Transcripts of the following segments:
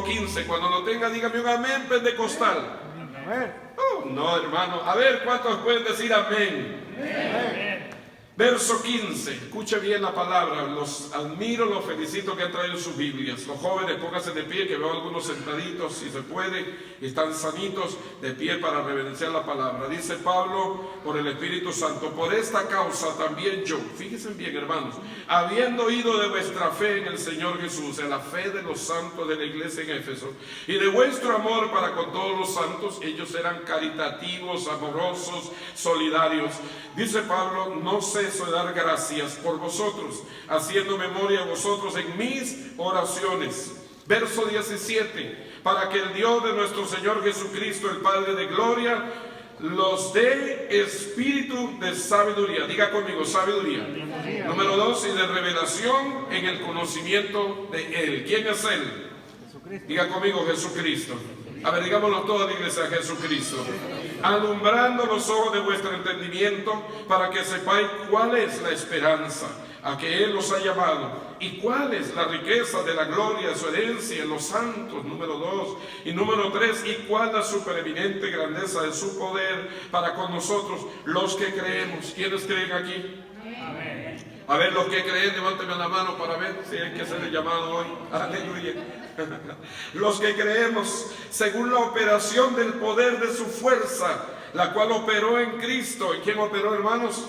15. Cuando lo tenga, dígame un amén pentecostal. No, hermano. A ver, ¿cuántos pueden decir amén? Verso 15, escuche bien la palabra. Los admiro, los felicito que han traído sus Biblias. Los jóvenes, pónganse de pie, que veo algunos sentaditos, si se puede, y están sanitos, de pie para reverenciar la palabra. Dice Pablo, por el Espíritu Santo: por esta causa también yo, fíjense bien, hermanos, habiendo oído de vuestra fe en el Señor Jesús, en la fe de los santos de la iglesia en Éfeso, y de vuestro amor para con todos los santos, ellos eran caritativos, amorosos, solidarios. Dice Pablo: no ceso de dar gracias por vosotros, haciendo memoria a vosotros en mis oraciones. Verso 17: para que el Dios de nuestro Señor Jesucristo, el Padre de gloria, los dé espíritu de sabiduría. Diga conmigo, sabiduría. Número 2, y de revelación en el conocimiento de Él. ¿Quién es Él? Jesucristo. Diga conmigo, Jesucristo. A ver, digámoslo toda la iglesia: Jesucristo. Alumbrando los ojos de vuestro entendimiento, para que sepáis cuál es la esperanza a que Él os ha llamado, y cuál es la riqueza de la gloria de su herencia en los santos. Número 2. Y número 3, y cuál la supereminente grandeza de su poder para con nosotros, los que creemos. ¿Quiénes creen aquí? Amén. A ver, los que creen, levánteme la mano para ver si hay que ser el llamado hoy. Aleluya. Los que creemos, según la operación del poder de su fuerza, la cual operó en Cristo. ¿En quién operó, hermanos?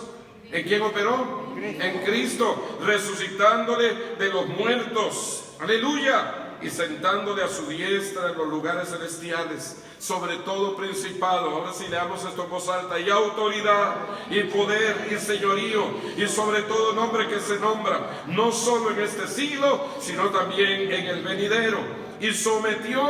¿En quién operó? En Cristo, resucitándole de los muertos. Aleluya. Y sentándole a su diestra en los lugares celestiales, sobre todo principado. Ahora sí leamos esto en voz alta: y autoridad, y poder, y señorío, y sobre todo nombre que se nombra, no solo en este siglo, sino también en el venidero. Y sometió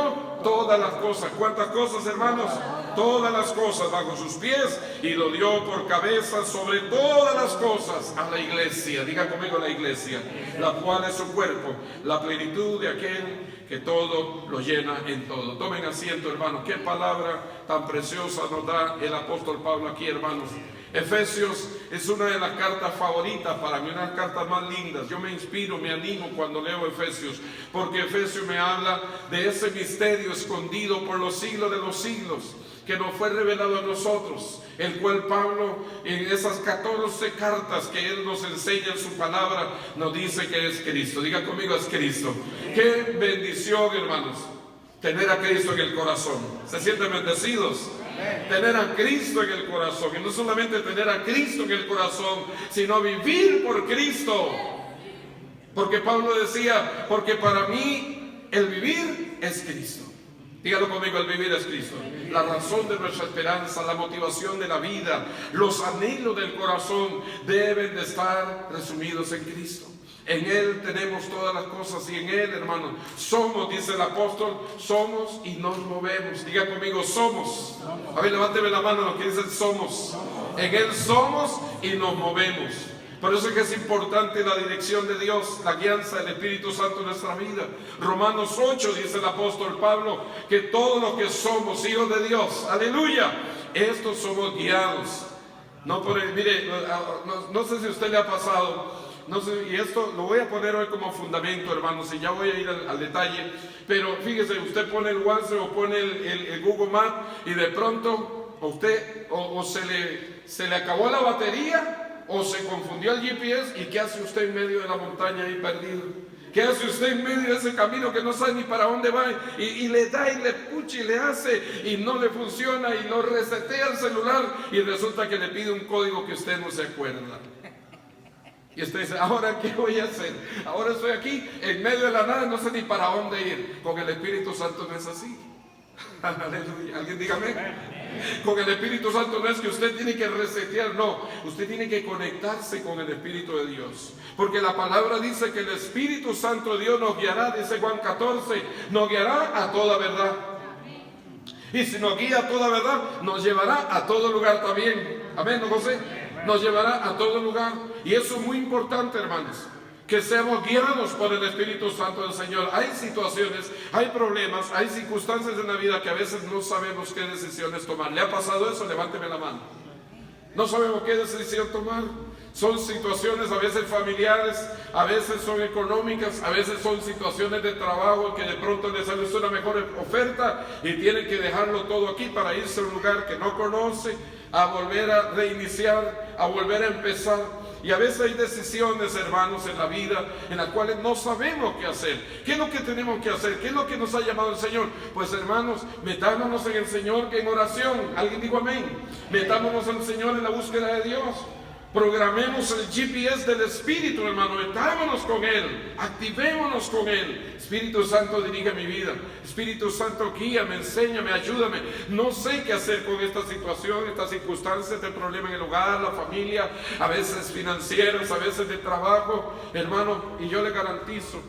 todas las cosas. ¿Cuántas cosas, hermanos? Todas las cosas bajo sus pies, y lo dio por cabeza sobre todas las cosas a la iglesia. Diga conmigo, la iglesia, la cual es su cuerpo, la plenitud de aquel que todo lo llena en todo. Tomen asiento, hermanos. Qué palabra tan preciosa nos da el apóstol Pablo aquí, hermanos. Efesios es una de las cartas favoritas para mí, una de las cartas más lindas. Yo me inspiro, me animo cuando leo Efesios, porque Efesios me habla de ese misterio escondido por los siglos de los siglos, que nos fue revelado a nosotros, el cual Pablo, en esas 14 cartas que él nos enseña en su palabra, nos dice que es Cristo. Diga conmigo, es Cristo. Qué bendición, hermanos, tener a Cristo en el corazón. ¿Se sienten bendecidos? Tener a Cristo en el corazón, y no solamente tener a Cristo en el corazón, sino vivir por Cristo. Porque Pablo decía: porque para mí el vivir es Cristo. Dígalo conmigo: el vivir es Cristo. La razón de nuestra esperanza, la motivación de la vida, los anhelos del corazón deben de estar resumidos en Cristo. En Él tenemos todas las cosas, y en Él, hermano, somos, dice el apóstol, somos y nos movemos. Diga conmigo, somos. A ver, levánteme la mano los que dicen somos. En Él somos y nos movemos. Por eso es que es importante la dirección de Dios, la guianza del Espíritu Santo en nuestra vida. Romanos 8, dice el apóstol Pablo, que todos los que somos hijos de Dios, aleluya, estos somos guiados. No por el, mire, no sé si a usted le ha pasado, no sé, y esto lo voy a poner hoy como fundamento, hermanos, y ya voy a ir al detalle. Pero fíjese, usted pone el WhatsApp o pone el Google Maps, y de pronto a usted o se le acabó la batería, o se confundió el GPS, y ¿qué hace usted en medio de la montaña ahí perdido? ¿Qué hace usted en medio de ese camino que no sabe ni para dónde va? Y le da y le pucha y le hace y no le funciona, y lo resetea el celular, y resulta que le pide un código que usted no se acuerda. Y usted dice: ¿ahora qué voy a hacer? Ahora estoy aquí en medio de la nada, no sé ni para dónde ir. Con el Espíritu Santo no es así. Aleluya. ¿Alguien dígame? Con el Espíritu Santo no es que usted tiene que resetear, no. Usted tiene que conectarse con el Espíritu de Dios. Porque la palabra dice que el Espíritu Santo de Dios nos guiará, dice Juan 14, nos guiará a toda verdad. Y si nos guía a toda verdad, nos llevará a todo lugar también. Amén, ¿no, José? Nos llevará a todo lugar. Y eso es muy importante, hermanos, que seamos guiados por el Espíritu Santo del Señor. Hay situaciones, hay problemas, hay circunstancias en la vida que a veces no sabemos qué decisiones tomar. ¿Le ha pasado eso? Levánteme la mano. No sabemos qué decisión tomar. Son situaciones a veces familiares, a veces son económicas, a veces son situaciones de trabajo que de pronto les sale una mejor oferta y tienen que dejarlo todo aquí para irse a un lugar que no conoce, a volver a reiniciar, a volver a empezar. Y a veces hay decisiones, hermanos, en la vida en las cuales no sabemos qué hacer. ¿Qué es lo que tenemos que hacer? ¿Qué es lo que nos ha llamado el Señor? Pues, hermanos, metámonos en el Señor que en oración. ¿Alguien dijo amén? Metámonos en el Señor en la búsqueda de Dios. Programemos el GPS del Espíritu, hermano. Metámonos con Él, activémonos con Él. Espíritu Santo, dirige mi vida. Espíritu Santo, guíame, enséñame, ayúdame. No sé qué hacer con esta situación, estas circunstancias, este problema en el hogar, la familia, a veces financieras, a veces de trabajo, hermano. Y yo le garantizo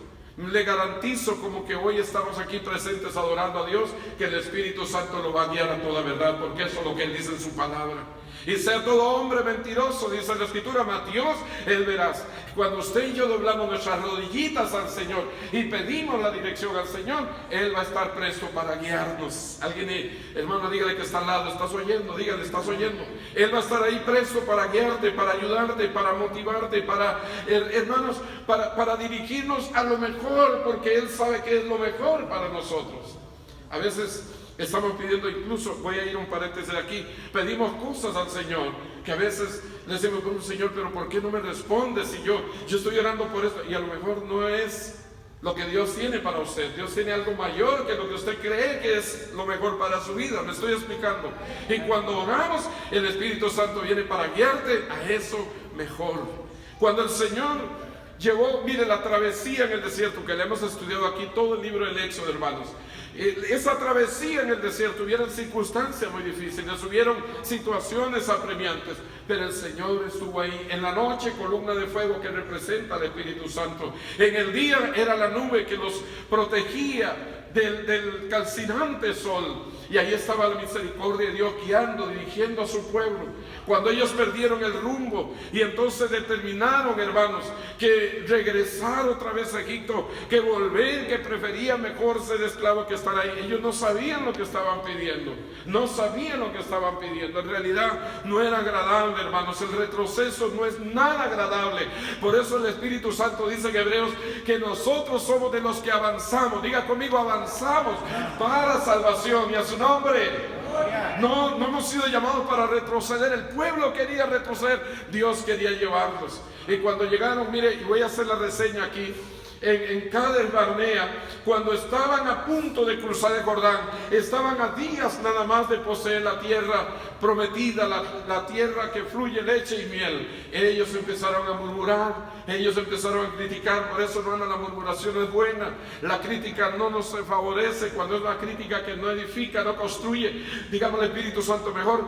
como que hoy estamos aquí presentes adorando a Dios, que el Espíritu Santo lo va a guiar a toda verdad, porque eso es lo que Él dice en su palabra. Y sea todo hombre mentiroso, dice la Escritura, mas Dios es veraz. Cuando usted y yo doblamos nuestras rodillitas al Señor y pedimos la dirección al Señor, Él va a estar presto para guiarnos. Alguien, hermano, dígale que está al lado, ¿estás oyendo? Dígale, ¿estás oyendo? Él va a estar ahí presto para guiarte, para ayudarte, para motivarte, para, hermanos, para dirigirnos a lo mejor, porque Él sabe que es lo mejor para nosotros. A veces estamos pidiendo, incluso, voy a ir un paréntesis aquí, pedimos cosas al Señor, que a veces le decimos, bueno, Señor, pero ¿por qué no me respondes si yo estoy orando por esto? Y a lo mejor no es lo que Dios tiene para usted. Dios tiene algo mayor que lo que usted cree que es lo mejor para su vida. Me estoy explicando. Y cuando oramos, el Espíritu Santo viene para guiarte a eso mejor. Cuando el Señor llevó, mire, la travesía en el desierto, que le hemos estudiado aquí todo el libro del Éxodo, hermanos. Esa travesía en el desierto, hubieron circunstancias muy difíciles, hubieron situaciones apremiantes, pero el Señor estuvo ahí. En la noche, columna de fuego que representa al Espíritu Santo. En el día era la nube que los protegía del calcinante sol. Y ahí estaba la misericordia de Dios guiando, dirigiendo a su pueblo. Cuando ellos perdieron el rumbo y entonces determinaron, hermanos, que regresar otra vez a Egipto, que volver, que preferían mejor ser esclavos que estar ahí. Ellos no sabían lo que estaban pidiendo. No sabían lo que estaban pidiendo. En realidad no era agradable, hermanos. El retroceso no es nada agradable. Por eso el Espíritu Santo dice en Hebreos que nosotros somos de los que avanzamos. Diga conmigo, avanzamos para salvación. Y a su nombre. No hemos sido llamados para retroceder. El pueblo quería retroceder, Dios quería llevarlos. Y cuando llegaron, mire, y voy a hacer la reseña aquí, en Cades Barnea, cuando estaban a punto de cruzar el Jordán, estaban a días nada más de poseer la tierra prometida, la tierra que fluye leche y miel. Ellos empezaron a murmurar, ellos empezaron a criticar. Por eso, hermano, la murmuración es buena. La crítica no nos favorece. Cuando es una crítica que no edifica, no construye, digamos al Espíritu Santo, mejor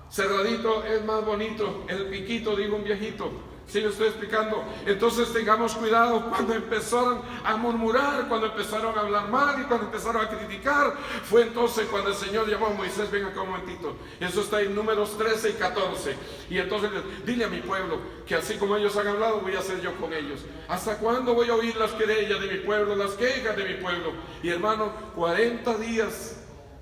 cerradito es más bonito. El piquito, digo un viejito. ¿Sí me estoy explicando? Entonces tengamos cuidado cuando empezaron a murmurar, cuando empezaron a hablar mal y cuando empezaron a criticar. Fue entonces cuando el Señor llamó a Moisés, ven acá un momentito. Eso está en Números 13 y 14. Y entonces dile a mi pueblo que así como ellos han hablado, voy a hacer yo con ellos. ¿Hasta cuándo voy a oír las querellas de mi pueblo, las quejas de mi pueblo? Y hermano, 40 días,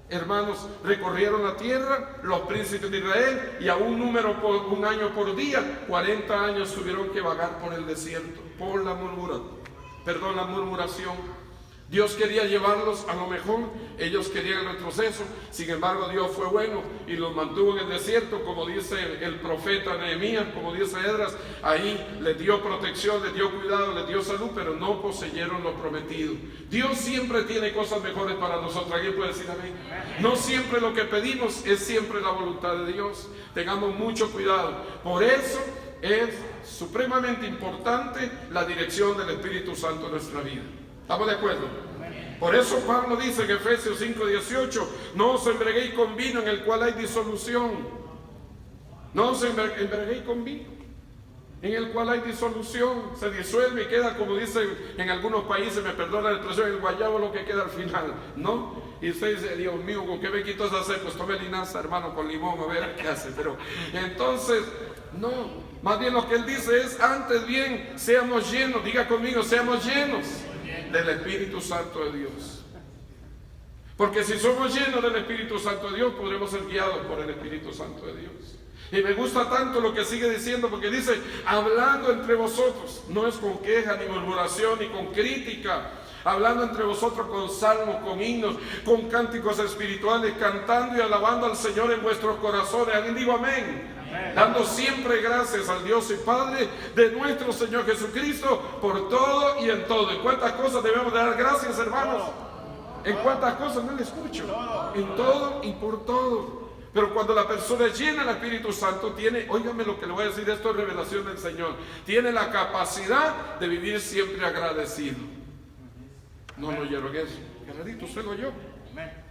hermanos, recorrieron la tierra los príncipes de Israel, y a un año por día, 40 años tuvieron que vagar por el desierto, por la murmuración. Dios quería llevarlos a lo mejor, ellos querían el retroceso. Sin embargo, Dios fue bueno y los mantuvo en el desierto, como dice el profeta Nehemías, como dice Esdras. Ahí les dio protección, les dio cuidado, les dio salud, pero no poseyeron lo prometido. Dios siempre tiene cosas mejores para nosotros. ¿Alguien puede decir amén? No siempre lo que pedimos es siempre la voluntad de Dios. Tengamos mucho cuidado. Por eso es supremamente importante la dirección del Espíritu Santo en nuestra vida. ¿Estamos de acuerdo? Por eso Pablo dice en Efesios 5:18, no os embriaguéis con vino en el cual hay disolución. No os embriaguéis con vino en el cual hay disolución. Se disuelve y queda, como dice en algunos países, me perdona la expresión, el guayabo lo que queda al final, ¿no? Y usted dice, Dios mío, ¿con qué me quito esa sed? Pues tome linaza, hermano, con limón, a ver qué hace. Pero entonces, no, más bien lo que él dice es, antes bien, seamos llenos, diga conmigo, seamos llenos del Espíritu Santo de Dios. Porque si somos llenos del Espíritu Santo de Dios, podremos ser guiados por el Espíritu Santo de Dios. Y me gusta tanto lo que sigue diciendo, porque dice, hablando entre vosotros, no es con queja, ni murmuración, ni con crítica, hablando entre vosotros con salmos, con himnos, con cánticos espirituales, cantando y alabando al Señor en vuestros corazones. Alguien digo amén. Amén. Dando siempre gracias al Dios y Padre de nuestro Señor Jesucristo por todo y en todo. ¿En cuántas cosas debemos dar gracias, hermanos? ¿En cuántas cosas? No le escucho. En todo y por todo. Pero cuando la persona es llena del Espíritu Santo, tiene, óigame lo que le voy a decir, esto es revelación del Señor, tiene la capacidad de vivir siempre agradecido. No oyeron eso. Clarito, usted lo oyó.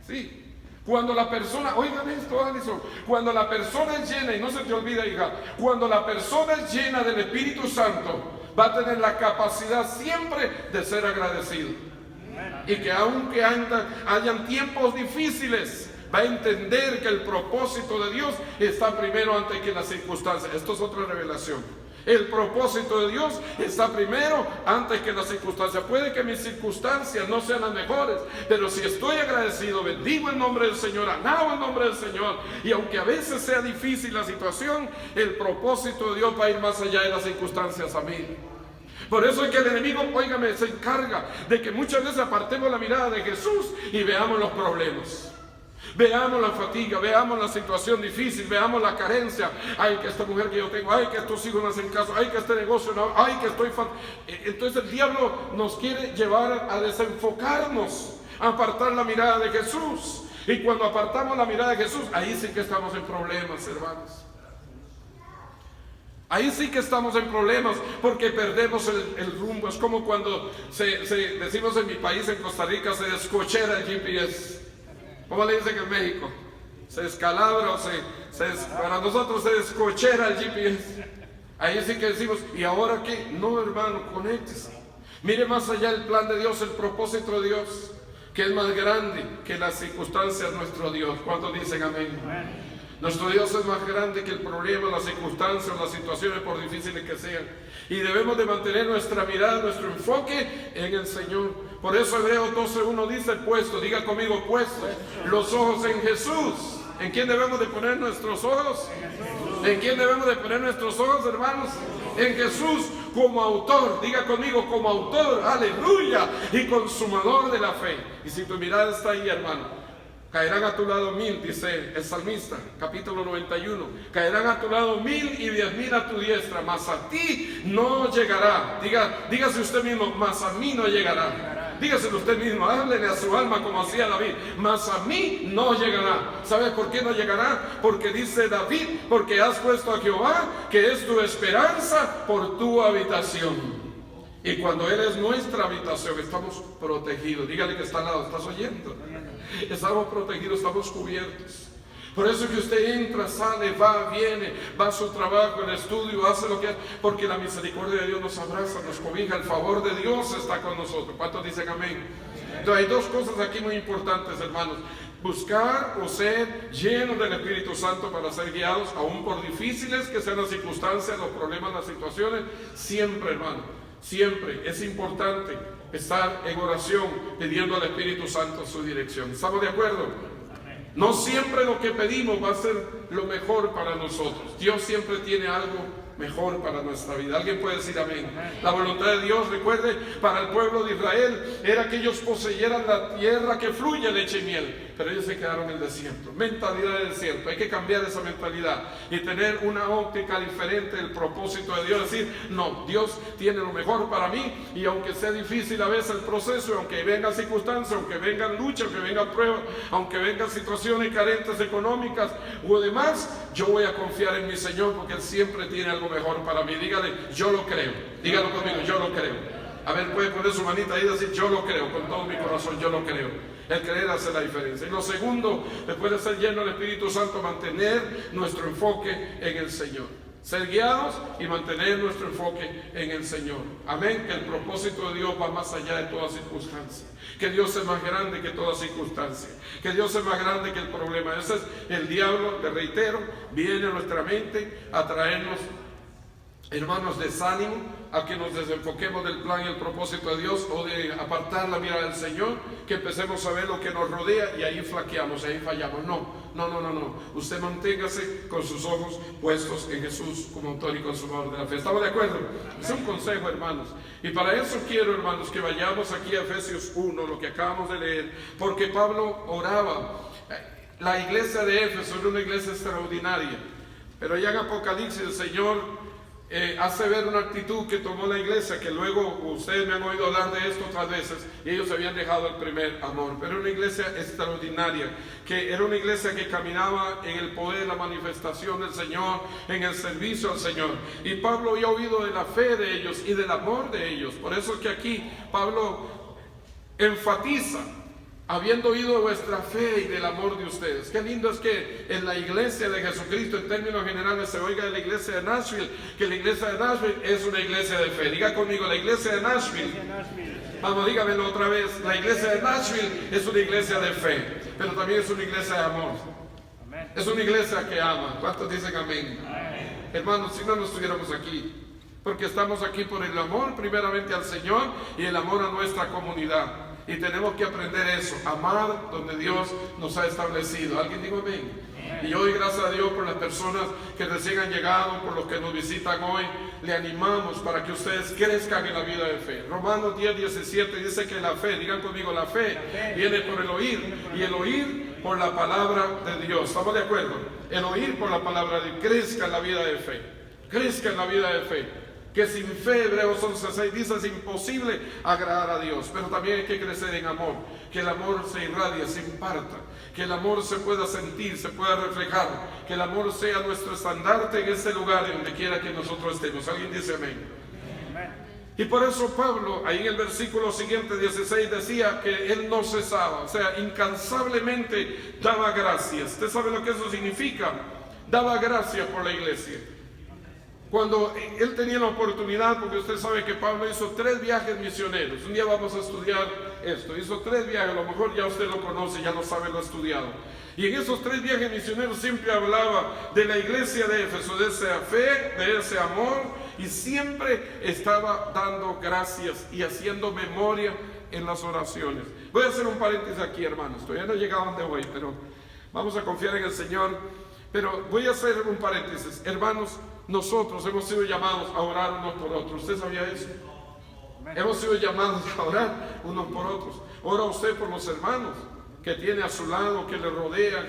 Sí. Cuando la persona, oigan esto, Alison, cuando la persona es llena, y no se te olvide, hija, cuando la persona es llena del Espíritu Santo, va a tener la capacidad siempre de ser agradecido. Y que aunque hayan tiempos difíciles, va a entender que el propósito de Dios está primero antes que las circunstancias. Esto es otra revelación. El propósito de Dios está primero antes que las circunstancias. Puede que mis circunstancias no sean las mejores, pero si estoy agradecido, bendigo el nombre del Señor, alabo el nombre del Señor, y aunque a veces sea difícil la situación, el propósito de Dios va a ir más allá de las circunstancias. Amén. Por eso es que el enemigo, óigame, se encarga de que muchas veces apartemos la mirada de Jesús y veamos los problemas. Veamos la fatiga, veamos la situación difícil, veamos la carencia. Ay, que esta mujer que yo tengo, ay, que estos hijos no hacen caso, ay, que este negocio no, ay, que estoy... Entonces el diablo nos quiere llevar a desenfocarnos, a apartar la mirada de Jesús. Y cuando apartamos la mirada de Jesús, ahí sí que estamos en problemas, hermanos. Ahí sí que estamos en problemas porque perdemos el rumbo. Es como cuando decimos en mi país, en Costa Rica, se descochera el GPS. ¿Cómo le dicen en México? Se descalabra o para nosotros se descochera el GPS. Ahí sí que decimos, ¿y ahora qué? No, hermano, conéctese. Mire más allá el plan de Dios, el propósito de Dios, que es más grande que las circunstancias de nuestro Dios. ¿Cuántos dicen amén? Amén. Nuestro Dios es más grande que el problema, las circunstancias, las situaciones, por difíciles que sean. Y debemos de mantener nuestra mirada, nuestro enfoque en el Señor. Por eso Hebreos 12:1 dice puesto, diga conmigo puesto, los ojos en Jesús. ¿En quién debemos de poner nuestros ojos? ¿En quién debemos de poner nuestros ojos, hermanos? En Jesús como autor, diga conmigo como autor, aleluya, y consumador de la fe. Y si tu mirada está ahí, hermano, caerán a tu lado 1000, dice el salmista, capítulo 91. Caerán a tu lado 1000 y 10,000 a tu diestra, mas a ti no llegará. Dígase usted mismo, mas a mí no llegará. Dígaselo usted mismo, háblele a su alma como hacía David, mas a mí no llegará. ¿Sabe por qué no llegará? Porque dice David, porque has puesto a Jehová, que es tu esperanza, por tu habitación. Y cuando Él es nuestra habitación, estamos protegidos. Dígale que está al lado, ¿estás oyendo? Estamos protegidos, estamos cubiertos. Por eso que usted entra, sale, va, viene, va a su trabajo, el estudio, hace lo que hace, porque la misericordia de Dios nos abraza, nos cobija, el favor de Dios está con nosotros. ¿Cuántos dicen amén? Entonces hay dos cosas aquí muy importantes, hermanos. Buscar o ser llenos del Espíritu Santo para ser guiados, aún por difíciles que sean las circunstancias, los problemas, las situaciones. Siempre, hermano, siempre es importante estar en oración pidiendo al Espíritu Santo su dirección. ¿Estamos de acuerdo? No siempre lo que pedimos va a ser lo mejor para nosotros. Dios siempre tiene algo mejor para nuestra vida. ¿Alguien puede decir amén? La voluntad de Dios, recuerde, para el pueblo de Israel era que ellos poseyeran la tierra que fluye leche y miel, pero ellos se quedaron en el desierto. Mentalidad de desierto. Hay que cambiar esa mentalidad y tener una óptica diferente del propósito de Dios. Decir, no, Dios tiene lo mejor para mí, y aunque sea difícil a veces el proceso, aunque vengan circunstancias, aunque vengan luchas, aunque vengan pruebas, aunque vengan situaciones carentes económicas o demás, yo voy a confiar en mi Señor, porque Él siempre tiene algo mejor para mí. Dígale, yo lo creo. Dígalo conmigo, yo lo creo. A ver, puede poner su manita ahí y decir, yo lo creo, con todo mi corazón, yo lo creo. El creer hace la diferencia. Y lo segundo, después de ser lleno del Espíritu Santo, mantener nuestro enfoque en el Señor. Ser guiados y mantener nuestro enfoque en el Señor. Amén. Que el propósito de Dios va más allá de toda circunstancia. Que Dios es más grande que toda circunstancia. Que Dios es más grande que el problema. Ese es el diablo, te reitero, viene a nuestra mente a traernos hermanos, desánimo a que nos desenfoquemos del plan y el propósito de Dios, o de apartar la mirada del Señor, que empecemos a ver lo que nos rodea y ahí flaqueamos, ahí fallamos. No. Usted manténgase con sus ojos puestos en Jesús como autor y consumador de la fe. ¿Estamos de acuerdo? Es un consejo, hermanos. Y para eso quiero, hermanos, que vayamos aquí a Efesios 1, lo que acabamos de leer, porque Pablo oraba. La iglesia de Éfeso era una iglesia extraordinaria, pero ya en Apocalipsis el Señor hace ver una actitud que tomó la iglesia, que luego ustedes me han oído hablar de esto otras veces, y ellos habían dejado el primer amor. Pero era una iglesia extraordinaria, que era una iglesia que caminaba en el poder, la manifestación del Señor, en el servicio al Señor. Y Pablo había oído de la fe de ellos y del amor de ellos. Por eso es que aquí Pablo enfatiza: habiendo oído de vuestra fe y del amor de ustedes. Qué lindo es que en la iglesia de Jesucristo, en términos generales, se oiga de la iglesia de Nashville, que la iglesia de Nashville es una iglesia de fe. Diga conmigo, la iglesia de Nashville. Vamos, dígamelo otra vez. La iglesia de Nashville es una iglesia de fe, pero también es una iglesia de amor. Es una iglesia que ama. ¿Cuántos dicen amén? Hermanos, si no estuviéramos aquí, porque estamos aquí por el amor primeramente al Señor y el amor a nuestra comunidad. Y tenemos que aprender eso, amar donde Dios nos ha establecido. ¿Alguien dijo amén? Y yo doy gracias a Dios por las personas que recién han llegado, por los que nos visitan hoy. Le animamos para que ustedes crezcan en la vida de fe. Romanos 10:17 dice que la fe, digan conmigo, la fe viene por el oír, y el oír por la palabra de Dios. ¿Estamos de acuerdo? El oír por la palabra de Dios. Crezca en la vida de fe. Crezca en la vida de fe. Que sin fe, Hebreos 11:6 dice, es imposible agradar a Dios. Pero también hay que crecer en amor, que el amor se irradie, se imparta, que el amor se pueda sentir, se pueda reflejar, que el amor sea nuestro estandarte en ese lugar, en donde quiera que nosotros estemos. ¿Alguien dice amén? Y por eso Pablo, ahí en el versículo siguiente, 16, decía que él no cesaba, o sea, incansablemente daba gracias. ¿Usted sabe lo que eso significa? Daba gracias por la iglesia. Cuando él tenía la oportunidad, porque usted sabe que Pablo hizo 3 viajes misioneros. Un día vamos a estudiar esto. Hizo 3 viajes, a lo mejor ya usted lo conoce, ya lo sabe, lo ha estudiado. Y en esos 3 viajes misioneros siempre hablaba de la iglesia de Éfeso, de esa fe, de ese amor, y siempre estaba dando gracias y haciendo memoria en las oraciones. Voy a hacer un paréntesis aquí, hermanos. Todavía no he llegado a donde voy, pero vamos a confiar en el Señor. Pero voy a hacer un paréntesis. Hermanos, nosotros hemos sido llamados a orar unos por otros. ¿Usted sabía eso? Hemos sido llamados a orar unos por otros. Ora usted por los hermanos que tiene a su lado, que le rodea.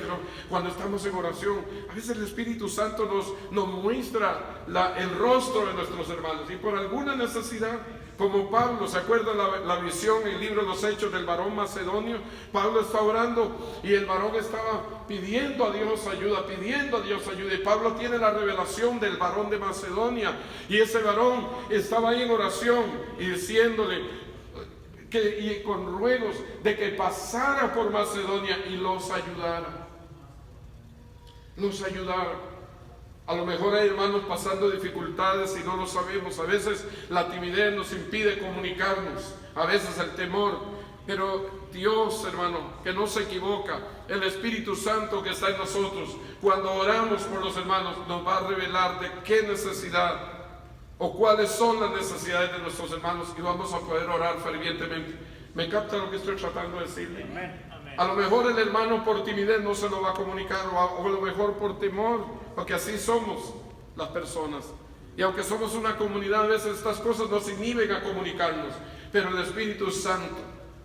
Cuando estamos en oración, a veces el Espíritu Santo nos muestra el rostro de nuestros hermanos, y por alguna necesidad, como Pablo, ¿se acuerda la visión en el libro de los Hechos del varón macedonio? Pablo está orando y el varón estaba pidiendo a Dios ayuda, y Pablo tiene la revelación del varón de Macedonia, y ese varón estaba ahí en oración y diciéndole y con ruegos de que pasara por Macedonia y los ayudara. A lo mejor hay hermanos pasando dificultades y no lo sabemos. A veces la timidez nos impide comunicarnos, a veces el temor. Pero Dios, hermano, que no se equivoca, el Espíritu Santo que está en nosotros, cuando oramos por los hermanos, nos va a revelar de qué necesidad o cuáles son las necesidades de nuestros hermanos, y vamos a poder orar fervientemente. ¿Me capta lo que estoy tratando de decirle? A lo mejor el hermano por timidez no se lo va a comunicar, o a lo mejor por temor, porque así somos las personas. Y aunque somos una comunidad, a veces estas cosas nos inhiben a comunicarnos. Pero el Espíritu Santo,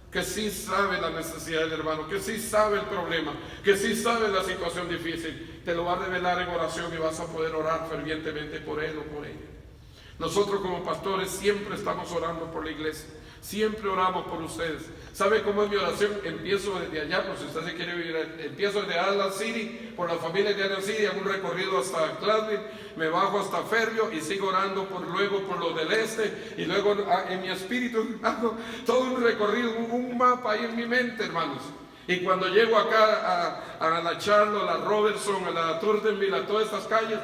que sí sabe la necesidad del hermano, que sí sabe el problema, que sí sabe la situación difícil, te lo va a revelar en oración, y vas a poder orar fervientemente por él o por ella. Nosotros como pastores siempre estamos orando por la iglesia, siempre oramos por ustedes. ¿Sabe cómo es mi oración? Empiezo desde allá, pues si usted se quiere vivir, empiezo desde Atlas City, por la familia de Atlas City, hago un recorrido hasta Clarksville, me bajo hasta Fairview y sigo orando luego por los del este, y luego en mi espíritu hago todo un recorrido, un mapa ahí en mi mente, hermanos. Y cuando llego acá a la Charlotte, a la Robertson, a la Turdenville, a todas estas calles,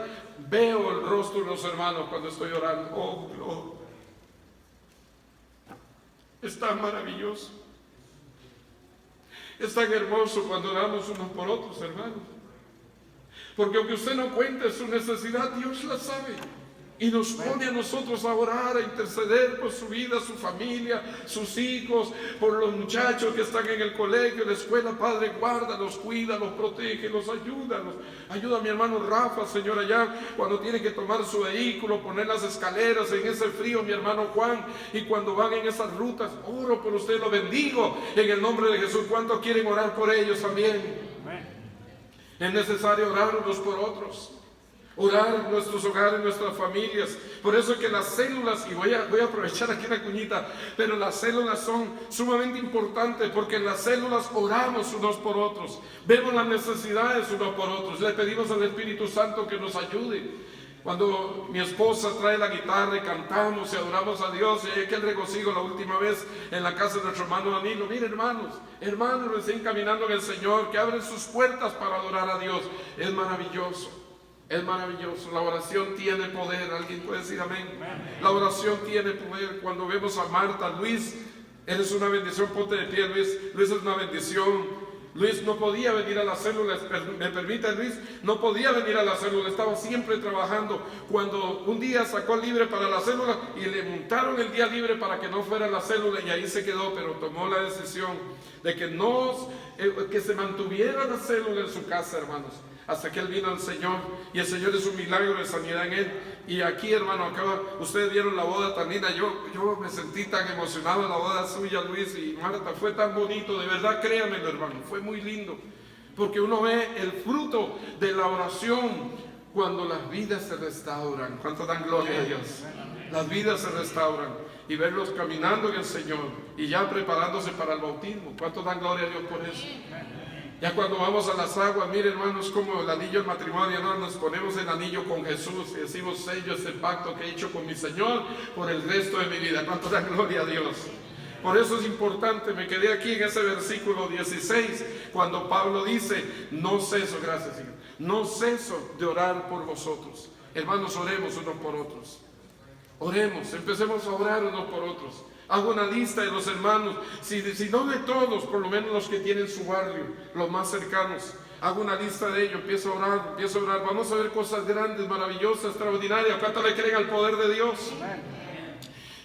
veo el rostro de los hermanos cuando estoy orando. Oh, es tan maravilloso, es tan hermoso cuando oramos unos por otros, hermanos. Porque aunque usted no cuente su necesidad, Dios la sabe Y nos pone a nosotros a orar, a interceder por su vida, su familia, sus hijos, por los muchachos que están en el colegio, en la escuela. Padre, guárdalos, cuídalos, protégelos, ayúdalos. Ayuda a mi hermano Rafa, Señor, allá cuando tiene que tomar su vehículo, poner las escaleras en ese frío, mi hermano Juan. Y cuando van en esas rutas, oro por usted, lo bendigo en el nombre de Jesús. ¿Cuántos quieren orar por ellos también? Es necesario orar unos por otros. Orar en nuestros hogares, en nuestras familias. Por eso es que las células, y voy a aprovechar aquí la cuñita, pero las células son sumamente importantes, porque en las células oramos unos por otros, vemos las necesidades unos por otros, le pedimos al Espíritu Santo que nos ayude. Cuando mi esposa trae la guitarra y cantamos y adoramos a Dios, y hay aquel regocijo la última vez en la casa de nuestro hermano Danilo. Miren, hermanos recién caminando en el Señor, que abren sus puertas para adorar a Dios. Es maravilloso. Es maravilloso. La oración tiene poder. ¿Alguien puede decir amén? La oración tiene poder. Cuando vemos a Marta, Luis, eres una bendición. Ponte de pie, Luis. Luis es una bendición. Luis no podía venir a la célula. ¿Me permite, Luis? No podía venir a la célula. Estaba siempre trabajando. Cuando un día sacó libre para la célula y le montaron el día libre para que no fuera a la célula, y ahí se quedó, pero tomó la decisión de que se mantuviera la célula en su casa, hermanos, hasta que él vino al Señor, y el Señor es un milagro de sanidad en él. Y aquí, hermano, ustedes vieron la boda tan linda. Yo me sentí tan emocionado en la boda suya, Luis y Marta. Fue tan bonito, de verdad, créanmelo, hermano, fue muy lindo, porque uno ve el fruto de la oración cuando las vidas se restauran. ¿Cuánto dan gloria a Dios? Las vidas se restauran, y verlos caminando en el Señor y ya preparándose para el bautismo. ¿Cuánto dan gloria a Dios por eso? Ya cuando vamos a las aguas, miren, hermanos, como el anillo del matrimonio, ¿no? Nos ponemos el anillo con Jesús y decimos: sello este pacto que he hecho con mi Señor por el resto de mi vida. ¿Cuánto da gloria a Dios? Por eso es importante. Me quedé aquí en ese versículo 16, cuando Pablo dice: no ceso, gracias Señor, no ceso de orar por vosotros. Hermanos, oremos unos por otros. Oremos, empecemos a orar unos por otros. Hago una lista de los hermanos, si no de todos, por lo menos los que tienen su barrio, los más cercanos. Hago una lista de ellos, empiezo a orar. Vamos a ver cosas grandes, maravillosas, extraordinarias. ¿Cuánto le creen al poder de Dios?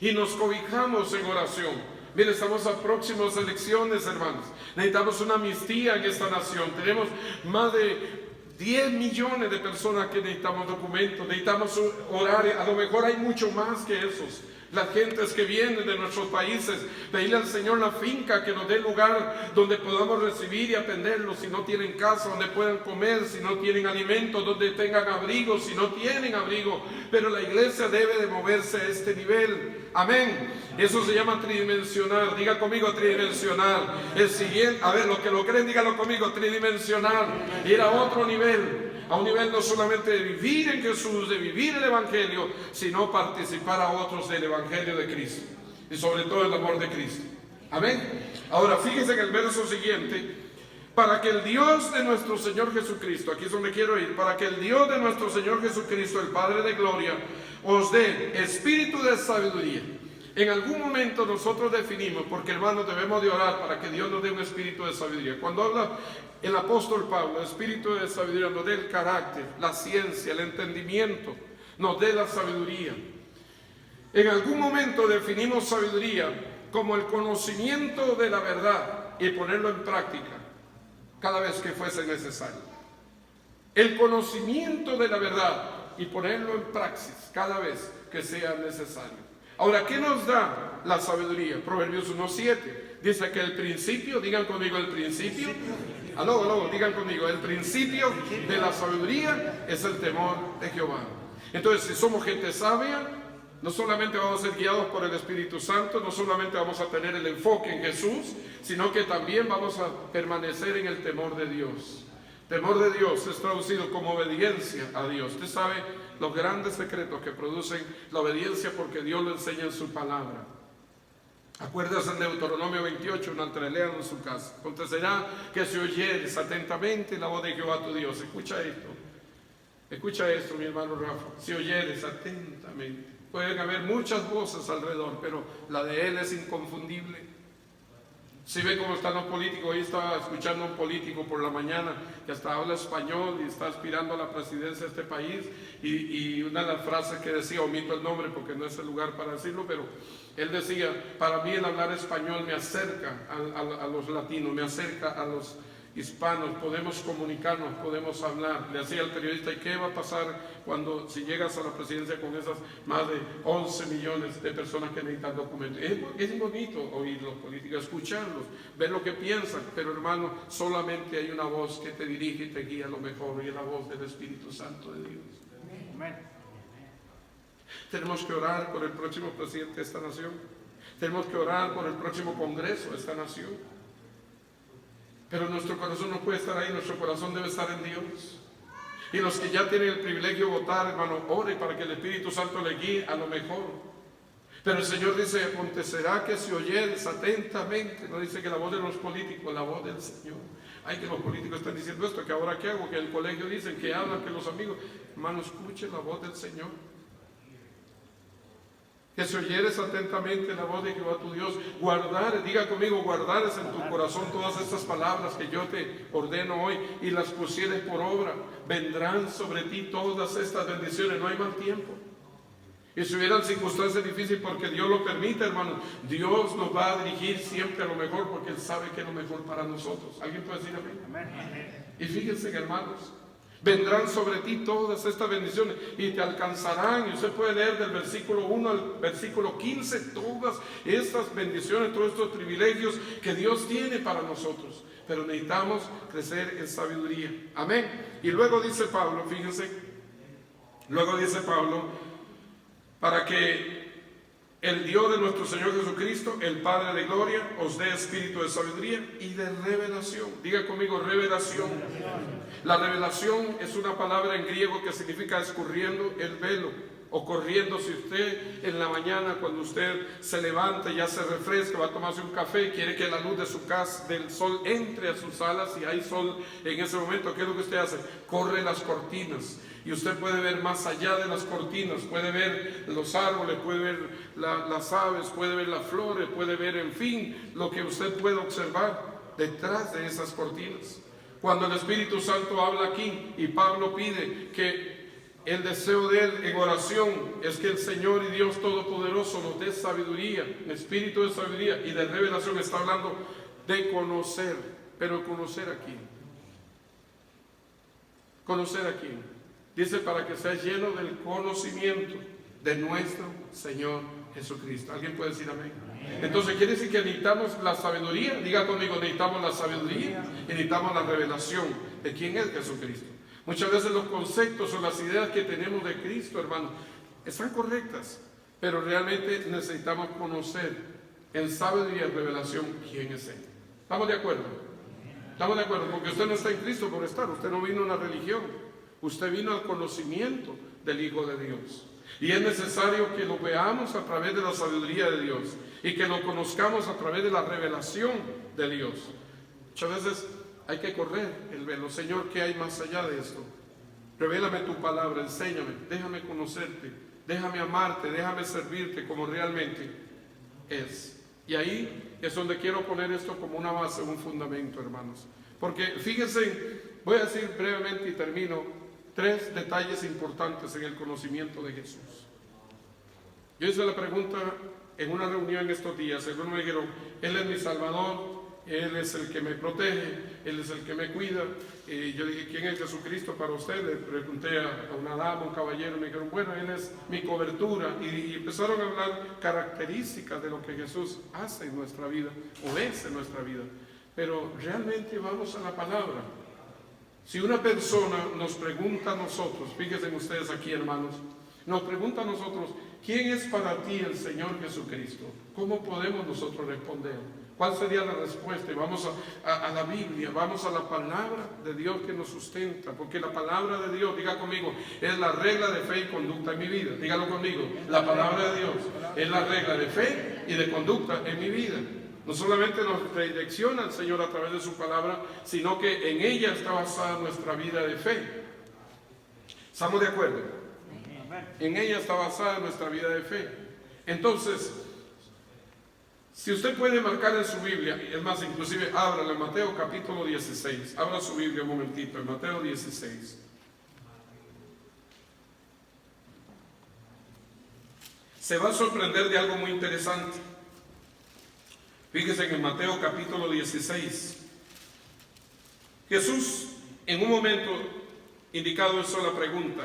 Y nos cobijamos en oración. Mire, estamos a próximas elecciones, hermanos. Necesitamos una amnistía en esta nación. Tenemos más de 10 millones de personas que necesitamos documentos. Necesitamos orar. A lo mejor hay mucho más que esos. Las gentes que vienen de nuestros países, pedirle al Señor la finca, que nos dé lugar donde podamos recibir y atenderlos. Si no tienen casa, donde puedan comer. Si no tienen alimentos, donde tengan abrigo. Si no tienen abrigo. Pero la iglesia debe de moverse a este nivel. Amén. Eso se llama tridimensional. Diga conmigo, tridimensional. El siguiente, a ver, los que lo creen, díganlo conmigo, tridimensional. Ir a otro nivel. A un nivel no solamente de vivir en Jesús, de vivir el Evangelio, sino participar a otros del Evangelio de Cristo. Y sobre todo el amor de Cristo. Amén. Ahora fíjense en el verso siguiente: para que el Dios de nuestro Señor Jesucristo, aquí es donde quiero ir, para que el Dios de nuestro Señor Jesucristo, el Padre de gloria, os dé espíritu de sabiduría. En algún momento nosotros definimos, porque hermanos debemos de orar para que Dios nos dé un espíritu de sabiduría. Cuando habla el apóstol Pablo, espíritu de sabiduría, nos dé el carácter, la ciencia, el entendimiento, nos dé la sabiduría. En algún momento definimos sabiduría como el conocimiento de la verdad y ponerlo en práctica cada vez que fuese necesario. El conocimiento de la verdad y ponerlo en praxis cada vez que sea necesario. Ahora, ¿qué nos da la sabiduría? Proverbios 1:7 dice que el principio, digan conmigo el principio, aló, digan conmigo, el principio de la sabiduría es el temor de Jehová. Entonces, si somos gente sabia, no solamente vamos a ser guiados por el Espíritu Santo, no solamente vamos a tener el enfoque en Jesús, sino que también vamos a permanecer en el temor de Dios. Temor de Dios es traducido como obediencia a Dios. Usted sabe los grandes secretos que producen la obediencia, porque Dios lo enseña en su palabra. Acuérdase en Deuteronomio 28, lean en su casa. Acontecerá que si oyeres atentamente la voz de Jehová tu Dios. Escucha esto, mi hermano Rafa. Si oyeres atentamente. Pueden haber muchas voces alrededor, pero la de Él es inconfundible. Si ve cómo están los políticos, hoy estaba escuchando a un político por la mañana que hasta habla español y está aspirando a la presidencia de este país, y una de las frases que decía, omito el nombre porque no es el lugar para decirlo, pero él decía, para mí el hablar español me acerca a los latinos, me acerca a los hispanos, podemos comunicarnos, podemos hablar. Le decía al periodista, ¿y qué va a pasar si llegas a la presidencia con esas más de 11 millones de personas que necesitan documentos? Es bonito oír los políticos, escucharlos, ver lo que piensan, pero hermano, solamente hay una voz que te dirige y te guía a lo mejor, y es la voz del Espíritu Santo de Dios. Amén. Tenemos que orar por el próximo presidente de esta nación. Tenemos que orar por el próximo congreso de esta nación. Pero nuestro corazón no puede estar ahí, nuestro corazón debe estar en Dios. Y los que ya tienen el privilegio de votar, hermano, ore para que el Espíritu Santo le guíe a lo mejor. Pero el Señor dice, acontecerá que si oyeres atentamente, no dice que la voz de los políticos, la voz del Señor. Ay, que los políticos están diciendo esto, que ahora qué hago, que el colegio dicen, que hablan, que los amigos. Hermano, escuche la voz del Señor. Que si oyeres atentamente la voz de Jehová tu Dios, guardar, diga conmigo, guardares en tu corazón todas estas palabras que yo te ordeno hoy y las pusieres por obra, vendrán sobre ti todas estas bendiciones. No hay mal tiempo. Y si hubieran circunstancias difíciles, porque Dios lo permite, hermano, Dios nos va a dirigir siempre a lo mejor, porque Él sabe que es lo mejor para nosotros. ¿Alguien puede decir amén? Y fíjense, hermanos, vendrán sobre ti todas estas bendiciones y te alcanzarán. Y usted puede leer del versículo 1 al versículo 15 todas estas bendiciones, todos estos privilegios que Dios tiene para nosotros. Pero necesitamos crecer en sabiduría. Amén. Y luego dice Pablo, fíjense, luego dice Pablo, para que el Dios de nuestro Señor Jesucristo, el Padre de gloria, os dé espíritu de sabiduría y de revelación. Diga conmigo, revelación. La revelación es una palabra en griego que significa escurriendo el velo o corriendo. Si usted en la mañana, cuando usted se levanta, ya se refresca, va a tomarse un café y quiere que la luz de su casa, del sol, entre a sus salas, y hay sol en ese momento, ¿qué es lo que usted hace? Corre las cortinas. Y usted puede ver más allá de las cortinas, puede ver los árboles, puede ver las aves, puede ver las flores, puede ver, en fin, lo que usted puede observar detrás de esas cortinas. Cuando el Espíritu Santo habla aquí y Pablo pide que el deseo de él en oración es que el Señor y Dios Todopoderoso nos dé sabiduría, espíritu de sabiduría y de revelación, está hablando de conocer, pero conocer a quién. Conocer a quién. Dice, para que seas lleno del conocimiento de nuestro Señor Jesucristo. ¿Alguien puede decir amén? Entonces quiere decir que necesitamos la sabiduría. Diga conmigo, necesitamos la sabiduría y necesitamos la revelación de quién es Jesucristo. Muchas veces los conceptos o las ideas que tenemos de Cristo, hermano, están correctas, pero realmente necesitamos conocer en sabiduría y revelación quién es Él. ¿Estamos de acuerdo? ¿Estamos de acuerdo? Porque usted no está en Cristo por estar, usted no vino a una religión. Usted vino al conocimiento del Hijo de Dios. Y es necesario que lo veamos a través de la sabiduría de Dios y que lo conozcamos a través de la revelación de Dios. Muchas veces hay que correr el velo. Señor, ¿qué hay más allá de esto? Revélame tu palabra, enséñame, déjame conocerte, déjame amarte, déjame servirte como realmente es. Y ahí es donde quiero poner esto como una base, un fundamento, hermanos. Porque fíjense, voy a decir brevemente y termino. 3 detalles importantes en el conocimiento de Jesús. Yo hice la pregunta en una reunión estos días. Algunos me dijeron, Él es mi Salvador, Él es el que me protege, Él es el que me cuida. Y yo dije, ¿quién es Jesucristo para usted? Le pregunté a una dama, un caballero, me dijeron, bueno, Él es mi cobertura. Y empezaron a hablar características de lo que Jesús hace en nuestra vida, o es en nuestra vida. Pero realmente vamos a la palabra. Si una persona nos pregunta a nosotros, fíjense ustedes aquí, hermanos, nos pregunta a nosotros, ¿quién es para ti el Señor Jesucristo? ¿Cómo podemos nosotros responder? ¿Cuál sería la respuesta? Y vamos a la Biblia, vamos a la palabra de Dios que nos sustenta, porque la palabra de Dios, diga conmigo, es la regla de fe y conducta en mi vida. Dígalo conmigo, la palabra de Dios es la regla de fe y de conducta en mi vida. No solamente nos redirecciona el Señor a través de su palabra, sino que en ella está basada nuestra vida de fe. ¿Estamos de acuerdo? En ella está basada nuestra vida de fe. Entonces, Si usted puede marcar en su Biblia, es más, inclusive ábrala en Mateo capítulo 16. Abra su Biblia un momentito, en Mateo 16. Se va a sorprender de algo muy interesante. Fíjese en Mateo capítulo 16. Jesús, en un momento indicado, hizo la pregunta.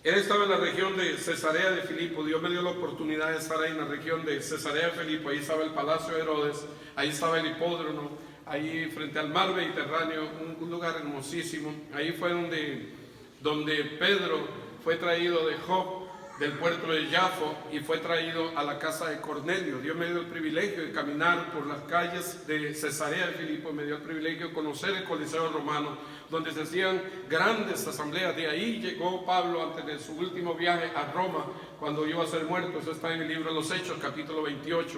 Él estaba en la región de Cesarea de Filipo. Dios me dio la oportunidad de estar ahí en la región de Cesarea de Filipo. Ahí estaba el palacio de Herodes, ahí estaba el hipódromo, ahí frente al mar Mediterráneo, un lugar hermosísimo. Ahí fue donde Pedro fue traído de Job, del puerto de Jafo, y fue traído a la casa de Cornelio. Dios me dio el privilegio de caminar por las calles de Cesarea de Filipo. Me dio el privilegio de conocer el Coliseo Romano, donde se hacían grandes asambleas. De ahí llegó Pablo antes de su último viaje a Roma, cuando iba a ser muerto. Eso está en el libro de los Hechos, capítulo 28.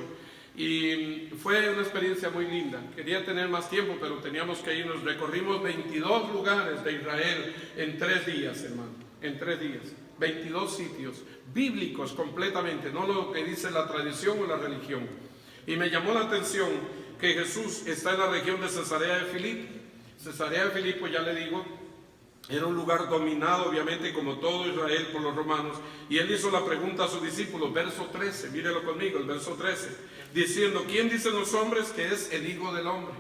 Y fue una experiencia muy linda. Quería tener más tiempo, pero teníamos que irnos. Recorrimos 22 lugares de Israel en 3 días, hermano. En 3 días. 22 sitios bíblicos completamente, no lo que dice la tradición o la religión. Y me llamó la atención que Jesús está en la región de Cesarea de Filipo. Cesarea de Filipo, ya le digo, era un lugar dominado obviamente como todo Israel por los romanos. Y él hizo la pregunta a sus discípulos, verso 13, mírelo conmigo, el verso 13, diciendo, ¿quién dicen los hombres que es el Hijo del Hombre?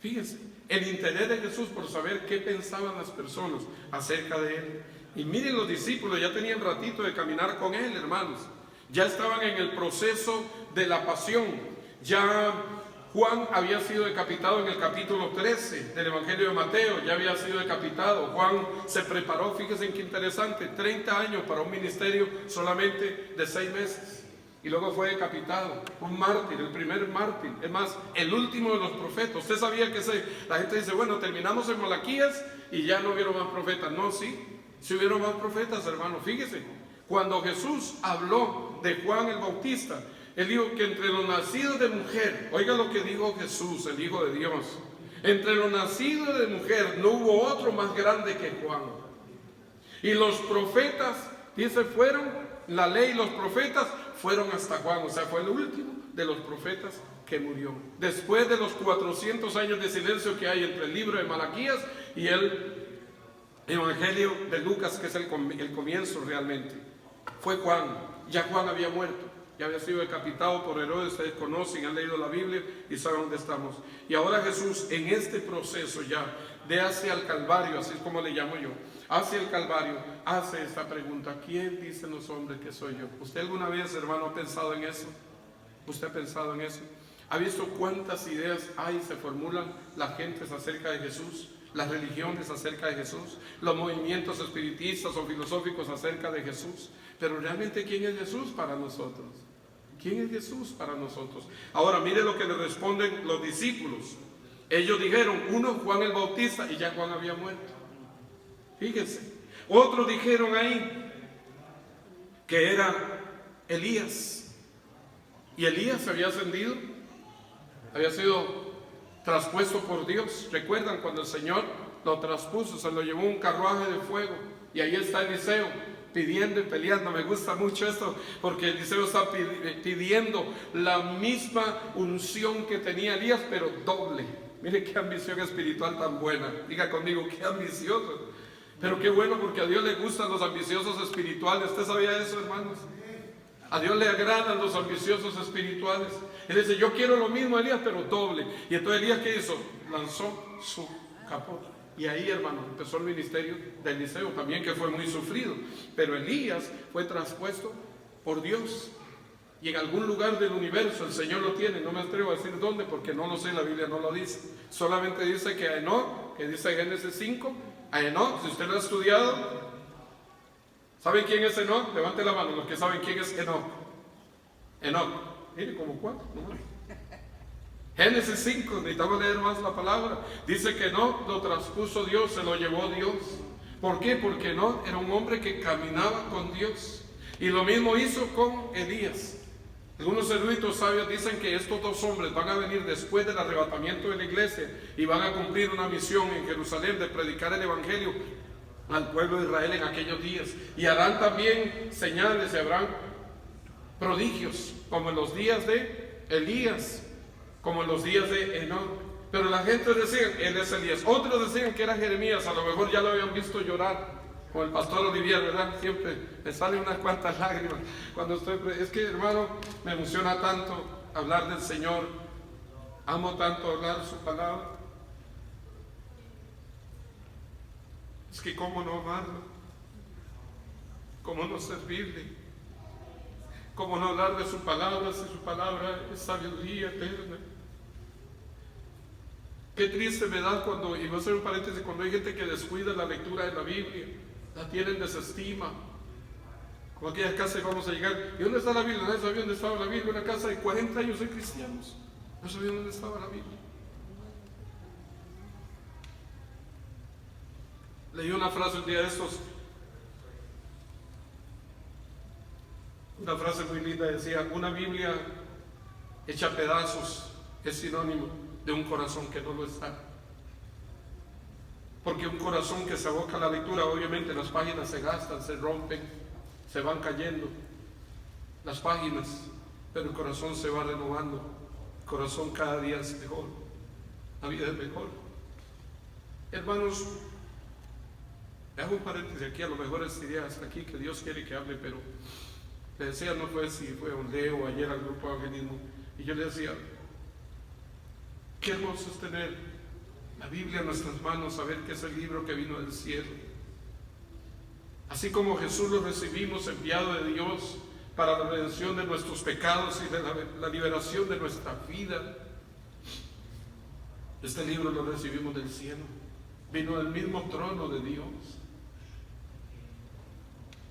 Fíjense, el interés de Jesús por saber qué pensaban las personas acerca de él. Y miren, los discípulos ya tenían ratito de caminar con él, hermanos. Ya estaban en el proceso de la pasión. Ya Juan había sido decapitado en el capítulo 13 del Evangelio de Mateo. Ya había sido decapitado. Juan se preparó, fíjense qué interesante, 30 años para un ministerio solamente de 6 meses. Y luego fue decapitado, un mártir, el primer mártir. Es más, el último de los profetas. Usted sabía que la gente dice, bueno, terminamos en Malaquías y ya no hubieron más profetas. No, sí. Si hubieron más profetas, hermano, fíjese, cuando Jesús habló de Juan el Bautista, él dijo que entre los nacidos de mujer, oiga lo que dijo Jesús, el Hijo de Dios, entre los nacidos de mujer no hubo otro más grande que Juan. Y los profetas, dice, fueron, la ley y los profetas fueron hasta Juan, o sea, fue el último de los profetas que murió. Después de los 400 años de silencio que hay entre el libro de Malaquías y el Evangelio de Lucas, que es el comienzo realmente, fue Juan. Ya Juan había muerto, ya había sido decapitado por Herodes. Ustedes conocen, han leído la Biblia y saben dónde estamos. Y ahora Jesús, en este proceso ya de hacia el Calvario, así es como le llamo yo, hacia el Calvario, hace esta pregunta: ¿quién dicen los hombres que soy yo? ¿Usted alguna vez, hermano, ha pensado en eso? ¿Usted ha pensado en eso? ¿Ha visto cuántas ideas hay, se formulan las gentes acerca de Jesús? Las religiones acerca de Jesús, los movimientos espiritistas o filosóficos acerca de Jesús. Pero realmente, ¿quién es Jesús para nosotros? ¿Quién es Jesús para nosotros? Ahora, mire lo que le responden los discípulos. Ellos dijeron, uno, Juan el Bautista, y ya Juan había muerto. Fíjense. Otros dijeron ahí que era Elías. Y Elías se había ascendido, había sido traspuesto por Dios. ¿Recuerdan cuando el Señor lo traspuso? Se lo llevó un carruaje de fuego. Y ahí está Eliseo pidiendo y peleando. Me gusta mucho esto porque Eliseo está pidiendo la misma unción que tenía Elías, pero doble. Mire qué ambición espiritual tan buena. Diga conmigo, qué ambicioso. Pero qué bueno, porque a Dios le gustan los ambiciosos espirituales. ¿Usted sabía eso, hermanos? A Dios le agradan los ambiciosos espirituales. Él dice, yo quiero lo mismo, Elías, pero doble. Y entonces Elías, ¿qué hizo? Lanzó su capota. Y ahí, hermano, empezó el ministerio de Eliseo también, que fue muy sufrido. Pero Elías fue traspuesto por Dios. Y en algún lugar del universo el Señor lo tiene. No me atrevo a decir dónde, porque no lo sé, la Biblia no lo dice. Solamente dice que a Enoc, que dice Génesis 5, a Enoc, si usted lo ha estudiado, ¿saben quién es Enoc? Levante la mano los que saben quién es Enoc. Enoc, mire como 4, ¿no? Génesis 5, necesitamos leer más la palabra. Dice que Enoc lo traspuso Dios, se lo llevó Dios. ¿Por qué? Porque Enoc era un hombre que caminaba con Dios. Y lo mismo hizo con Elías. Algunos eruditos sabios dicen que estos dos hombres van a venir después del arrebatamiento de la iglesia y van a cumplir una misión en Jerusalén de predicar el evangelio al pueblo de Israel en aquellos días. Y harán también señales, y habrán prodigios, como en los días de Elías, como en los días de Enoc. Pero la gente decía, él es Elías. Otros decían que era Jeremías, a lo mejor ya lo habían visto llorar, como el pastor Olivier, ¿verdad? Siempre me salen unas cuantas lágrimas cuando estoy. Es que, hermano, me emociona tanto hablar del Señor, amo tanto hablar su palabra. Es que cómo no amarlo, cómo no servirle, cómo no hablar de su palabra si su palabra es sabiduría eterna. Qué triste me da cuando, y voy a hacer un paréntesis, cuando hay gente que descuida la lectura de la Biblia, la tienen desestima. Como aquellas casas que vamos a llegar, ¿y dónde está la Biblia? Nadie sabía dónde estaba la Biblia. Una casa de 40 años de cristianos, no sabían dónde estaba la Biblia. Leí una frase un día de estos, una frase muy linda, decía: una Biblia hecha a pedazos es sinónimo de un corazón que no lo está. Porque un corazón que se aboca a la lectura, obviamente las páginas se gastan, se rompen, se van cayendo las páginas, pero el corazón se va renovando. El corazón cada día es mejor, la vida es mejor. Hermanos, hago un paréntesis aquí, a lo mejor sería hasta aquí que Dios quiere que hable, pero le decía, no fue si fue un Leo o ayer al grupo de evangelismo, y yo le decía, qué hermoso es tener la Biblia en nuestras manos, saber que es el libro que vino del cielo. Así como Jesús lo recibimos enviado de Dios para la redención de nuestros pecados y de la liberación de nuestra vida, este libro lo recibimos del cielo, vino del mismo trono de Dios.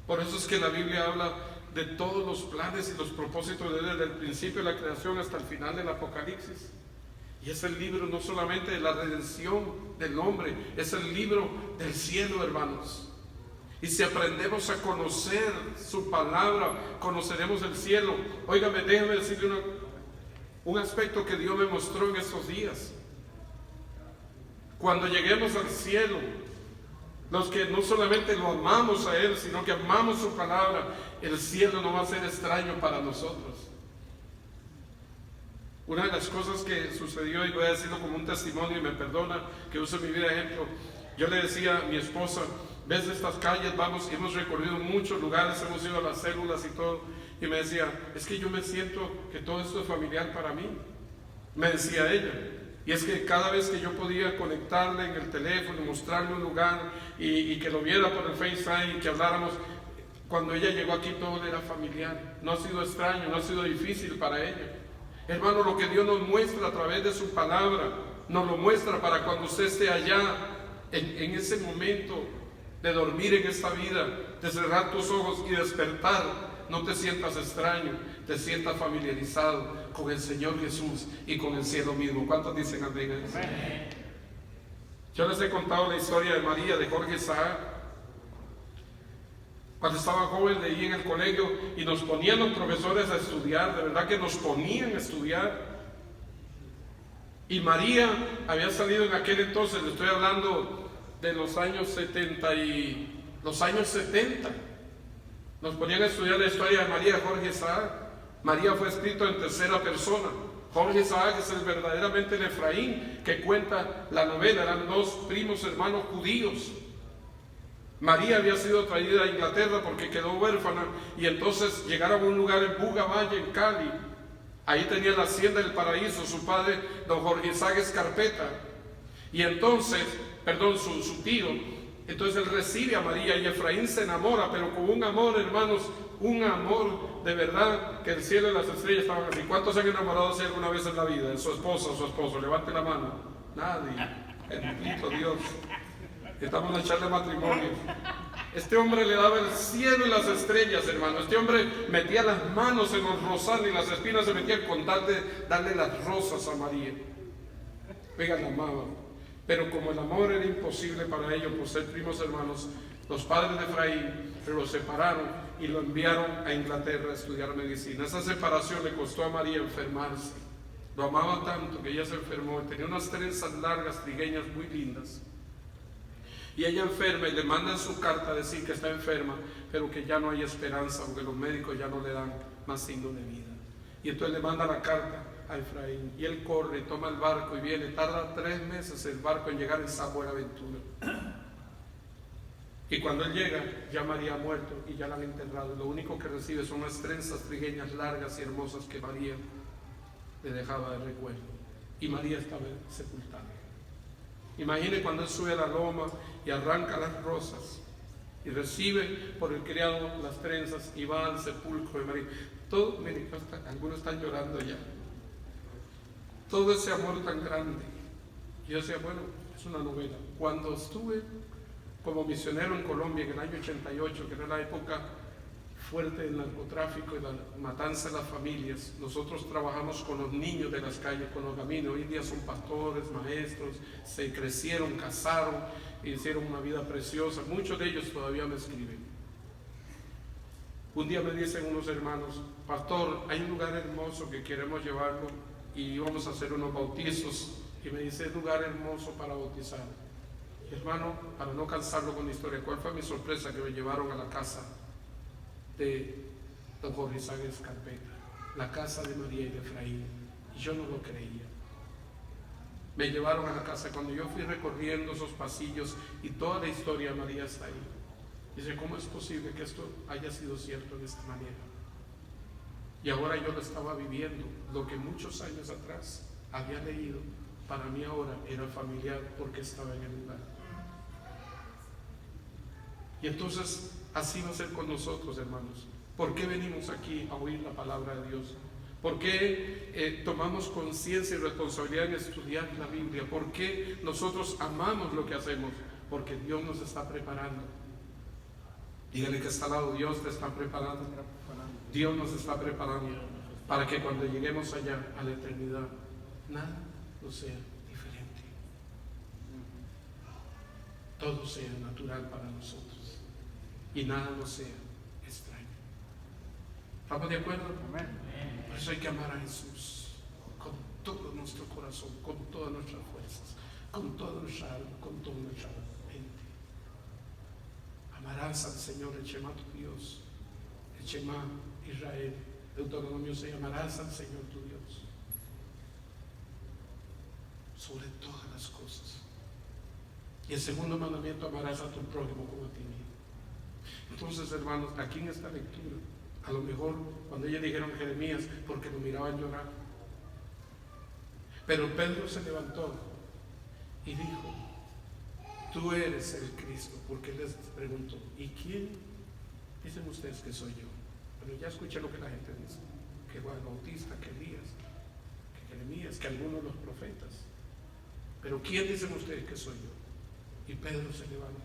Por eso es que la Biblia habla de todos los planes y los propósitos de Dios, desde el principio de la creación hasta el final del Apocalipsis. Y es el libro no solamente de la redención del hombre, es el libro del cielo, hermanos. Y si aprendemos a conocer su palabra, conoceremos el cielo. Óigame, déjame decirle un aspecto que Dios me mostró en estos días. Cuando lleguemos al cielo, los que no solamente lo amamos a Él, sino que amamos su palabra, el cielo no va a ser extraño para nosotros. Una de las cosas que sucedió, y voy a decirlo como un testimonio y me perdona que use mi vida de ejemplo, yo le decía a mi esposa, ves estas calles, vamos, hemos recorrido muchos lugares, hemos ido a las células y todo, y me decía, es que yo me siento que todo esto es familiar para mí, me decía ella. Y es que cada vez que yo podía conectarle en el teléfono, mostrarle un lugar y que lo viera por el FaceTime y que habláramos, cuando ella llegó aquí todo era familiar, no ha sido extraño, no ha sido difícil para ella. Hermano, lo que Dios nos muestra a través de su palabra, nos lo muestra para cuando usted esté allá, en ese momento de dormir en esta vida, de cerrar tus ojos y despertar, no te sientas extraño, te sientas familiarizado con el Señor Jesús y con el cielo mismo. ¿Cuántos dicen amén? Yo les he contado la historia de María, de Jorge Isaac. Cuando estaba joven leí en el colegio y nos ponían los profesores a estudiar, de verdad que nos ponían a estudiar. Y María había salido en aquel entonces, le estoy hablando de los años 70 nos ponían a estudiar la historia de María, Jorge Isaac. María fue escrito en tercera persona. Jorge Isaac es verdaderamente el Efraín que cuenta la novela. Eran dos primos hermanos judíos. María había sido traída a Inglaterra porque quedó huérfana y entonces llegaron a un lugar en Buga Valle, en Cali. Ahí tenía la hacienda del paraíso, su padre, don Jorge Isaac Escarpeta. Y entonces, su tío, entonces él recibe a María y Efraín se enamora, pero con un amor, hermanos, un amor de verdad que el cielo y las estrellas estaban así. ¿Cuántos se han enamorado así alguna vez en la vida? De su esposa o su esposo, levante la mano. Nadie, bendito Dios. Estamos a echarle matrimonio. Este hombre le daba el cielo y las estrellas, hermano. Este hombre metía las manos en los rosales y las espinas se metían con darle las rosas a María. Oigan, la amaba. Pero como el amor era imposible para ellos por ser primos hermanos, los padres de Efraín lo separaron y lo enviaron a Inglaterra a estudiar medicina. Esa separación le costó a María enfermarse. Lo amaba tanto que ella se enfermó. Tenía unas trenzas largas, trigueñas, muy lindas. Y ella enferma y le mandan su carta a decir que está enferma, pero que ya no hay esperanza, porque los médicos ya no le dan más signos de vida. Y entonces le manda la carta a Efraín, y él corre, toma el barco y viene. Tarda 3 meses el barco en llegar en San Buenaventura. Y cuando él llega, ya María ha muerto y ya la han enterrado. Lo único que recibe son unas trenzas trigueñas largas y hermosas que María le dejaba de recuerdo. Y María estaba sepultada. Imagine cuando él sube a la loma y arranca las rosas y recibe por el criado las trenzas y va al sepulcro de María. Todo, miren, algunos están llorando ya. Todo ese amor tan grande. Y yo decía, bueno, es una novela. Cuando estuve como misionero en Colombia en el año 88, que era la época fuerte del narcotráfico y la matanza de las familias, nosotros trabajamos con los niños de las calles, con los caminos. Hoy en día son pastores, maestros, se crecieron, casaron, hicieron una vida preciosa. Muchos de ellos todavía me escriben. Un día me dicen unos hermanos, pastor, hay un lugar hermoso que queremos llevarlo y vamos a hacer unos bautizos. Y me dice, es lugar hermoso para bautizar. Y hermano, para no cansarlo con la historia, ¿cuál fue mi sorpresa? Que me llevaron a la casa de don Jorge Sáenz Escarpeta, la casa de María y de Efraín, y yo no lo creía. Me llevaron a la casa. Cuando yo fui recorriendo esos pasillos y toda la historia de María está ahí, dice, ¿cómo es posible que esto haya sido cierto de esta manera? Y ahora yo lo estaba viviendo. Lo que muchos años atrás había leído, para mí ahora era familiar porque estaba en el lugar. Y entonces así va a ser con nosotros, hermanos. ¿Por qué venimos aquí a oír la palabra de Dios? ¿Por qué tomamos conciencia y responsabilidad en estudiar la Biblia? ¿Por qué nosotros amamos lo que hacemos? Porque Dios nos está preparando. Dígale que está al lado, Dios te está preparando. Dios nos está preparando para que cuando lleguemos allá a la eternidad, nada no sea diferente. Todo sea natural para nosotros y nada nos sea extraño. ¿Estamos de acuerdo? Amén. Por eso hay que amar a Jesús con todo nuestro corazón, con todas nuestras fuerzas, con toda nuestra alma, con toda nuestra mente. Amarás al Señor, el Shema tu Dios, el Shema Israel. Deuteronomio 6, amarás al Señor tu Dios sobre todas las cosas. Y el segundo mandamiento, amarás a tu prójimo como a ti mismo. Entonces, hermanos, aquí en esta lectura, a lo mejor cuando ellos dijeron Jeremías, porque lo miraban llorar, pero Pedro se levantó y dijo, tú eres el Cristo, porque él les preguntó, ¿y quién dicen ustedes que soy yo? Bueno, ya escuché lo que la gente dice, que Juan el Bautista, que Elías, que Jeremías, que algunos de los profetas, pero ¿quién dicen ustedes que soy yo? Y Pedro se levanta.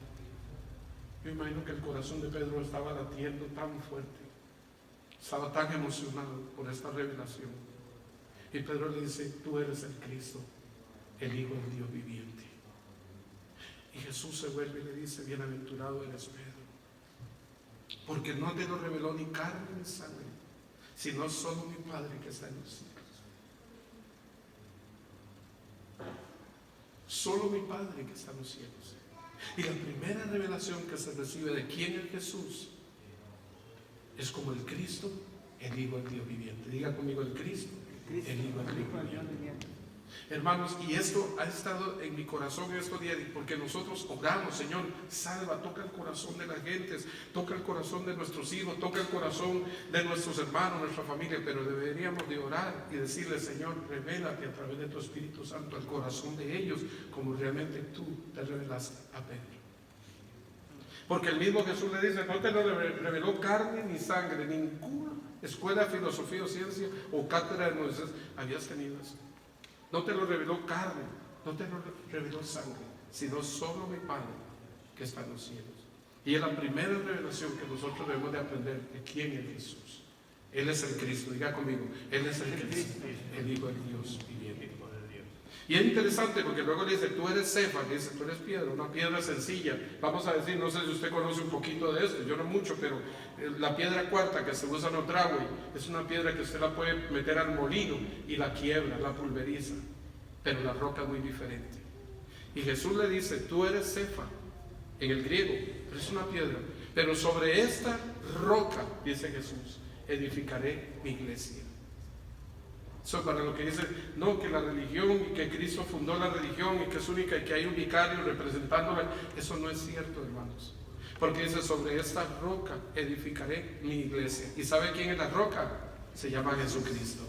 Yo imagino que el corazón de Pedro estaba latiendo tan fuerte, estaba tan emocionado por esta revelación. Y Pedro le dice, tú eres el Cristo, el Hijo del Dios viviente. Y Jesús se vuelve y le dice, bienaventurado eres Pedro, porque no te lo reveló ni carne ni sangre, sino solo mi Padre que está en los cielos. Solo mi Padre que está en los cielos. Y la primera revelación que se recibe de quién es Jesús es como el Cristo, el Hijo del Dios viviente. Diga conmigo, el Cristo, el Hijo del Dios viviente. Hermanos, y esto ha estado en mi corazón en estos días, porque nosotros oramos, Señor, salva, toca el corazón de las gentes, toca el corazón de nuestros hijos, toca el corazón de nuestros hermanos, nuestra familia, pero deberíamos de orar y decirle, Señor, revélate a través de tu Espíritu Santo al corazón de ellos, como realmente tú te revelaste a Pedro. Porque el mismo Jesús le dice, no te lo reveló carne ni sangre, ninguna escuela de filosofía o ciencia o cátedra de Moisés habías tenido eso. No te lo reveló carne, no te lo reveló sangre, sino solo mi Padre que está en los cielos. Y es la primera revelación que nosotros debemos de aprender de quién es Jesús. Él es el Cristo, diga conmigo, Él es el Cristo, el Hijo del Dios viviente. Y es interesante porque luego le dice, tú eres Cefa, que dice, tú eres piedra, una piedra sencilla. Vamos a decir, no sé si usted conoce un poquito de esto, yo no mucho, pero la piedra cuarta que se usa en Otrahui es una piedra que usted la puede meter al molino y la quiebra, la pulveriza, pero la roca es muy diferente. Y Jesús le dice, tú eres Cefa, en el griego, pero es una piedra. Pero sobre esta roca, dice Jesús, edificaré mi iglesia. Eso para lo que dice, no, que la religión y que Cristo fundó la religión y que es única y que hay un vicario representándola, eso no es cierto, hermanos. Porque dice, sobre esta roca edificaré mi iglesia. ¿Y sabe quién es la roca? Se llama Jesucristo.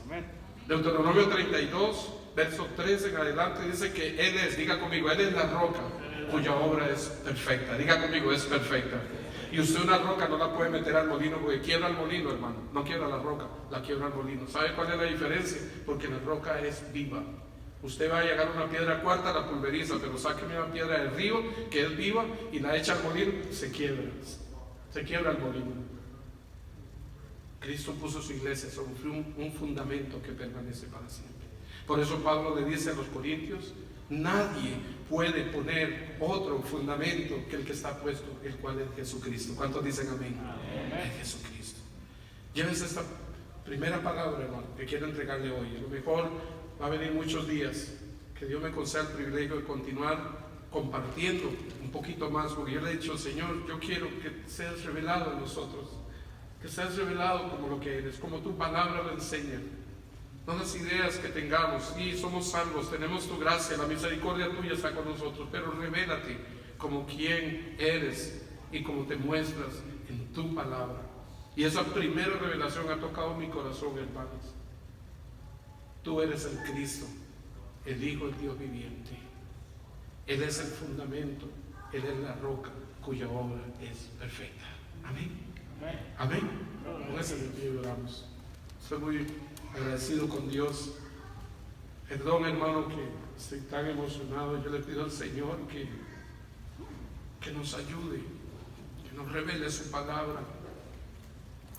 Deuteronomio 32, verso 3 en adelante, dice que Él es, diga conmigo, Él es la roca cuya obra es perfecta. Diga conmigo, es perfecta. Y usted una roca no la puede meter al molino porque quiebra el molino, hermano. No quiebra la roca, la quiebra el molino. ¿Sabe cuál es la diferencia? Porque la roca es viva. Usted va a llegar a una piedra cuarta, la pulveriza, pero sáqueme una piedra del río que es viva y la echa al molino, se quiebra el molino. Cristo puso su iglesia sobre un fundamento que permanece para siempre. Por eso Pablo le dice a los corintios, nadie puede poner otro fundamento que el que está puesto, el cual es Jesucristo. ¿Cuántos dicen amén? Es Jesucristo. Llévese esta primera palabra, hermano, que quiero entregarle hoy. A lo mejor va a venir muchos días que Dios me conceda el privilegio de continuar compartiendo un poquito más, porque yo le he dicho, Señor, yo quiero que seas revelado en nosotros, que seas revelado como lo que eres, como tu palabra lo enseña. No las ideas que tengamos, sí, somos salvos, tenemos tu gracia, la misericordia tuya está con nosotros, pero revélate como quien eres y como te muestras en tu palabra. Y esa primera revelación ha tocado mi corazón, hermanos. Tú eres el Cristo, el Hijo del Dios viviente. Él es el fundamento, Él es la roca cuya obra es perfecta. Amén. Amén. Con ese sentido oramos. Soy muy agradecido con Dios. Perdón, hermano, que estoy tan emocionado. Yo le pido al Señor que nos ayude, que nos revele su palabra,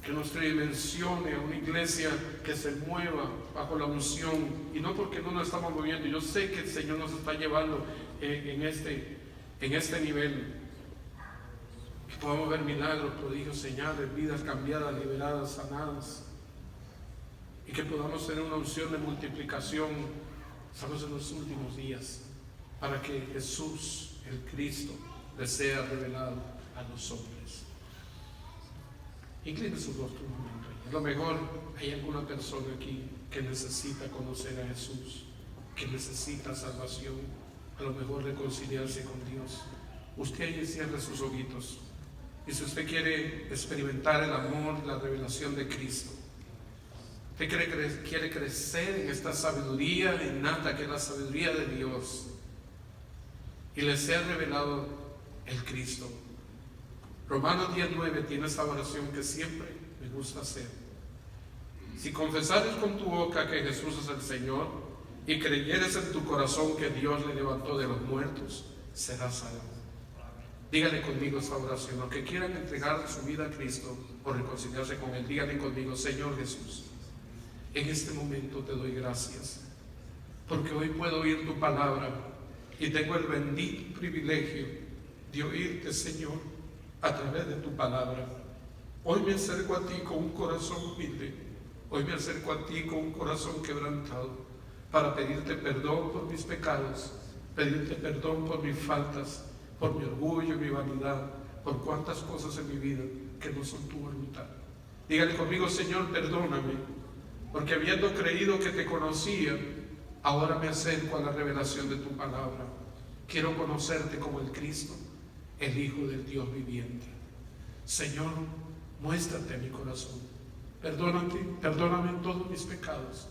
que nos dimensione a una iglesia que se mueva bajo la unción, y no porque no nos estamos moviendo. Yo sé que el Señor nos está llevando en este nivel, que podamos ver milagros, prodigios, señales, vidas cambiadas, liberadas, sanadas, y que podamos tener una unción de multiplicación. Estamos en los últimos días para que Jesús, el Cristo, le sea revelado a los hombres. Incline su rostro un momento. A lo mejor hay alguna persona aquí que necesita conocer a Jesús, que necesita salvación, a lo mejor reconciliarse con Dios. Usted ahí cierre sus ojitos. Y si usted quiere experimentar el amor, la revelación de Cristo, usted quiere crecer en esta sabiduría innata que es la sabiduría de Dios, y le sea revelado el Cristo. Romanos 10:9 tiene esta oración que siempre me gusta hacer. Si confesares con tu boca que Jesús es el Señor y creyeres en tu corazón que Dios le levantó de los muertos, serás salvo. Dígale conmigo esta oración. Los que quieran entregar su vida a Cristo o reconciliarse con Él, dígale conmigo: Señor Jesús, en este momento te doy gracias porque hoy puedo oír tu palabra y tengo el bendito privilegio de oírte, Señor, a través de tu palabra. Hoy me acerco a ti con un corazón humilde, hoy me acerco a ti con un corazón quebrantado para pedirte perdón por mis pecados, pedirte perdón por mis faltas, por mi orgullo y mi vanidad, por cuantas cosas en mi vida que no son tu voluntad. Dígale conmigo: Señor, perdóname, porque habiendo creído que te conocía, ahora me acerco a la revelación de tu palabra. Quiero conocerte como el Cristo, el Hijo del Dios viviente. Señor, muéstrate a mi corazón. Perdóname todos mis pecados.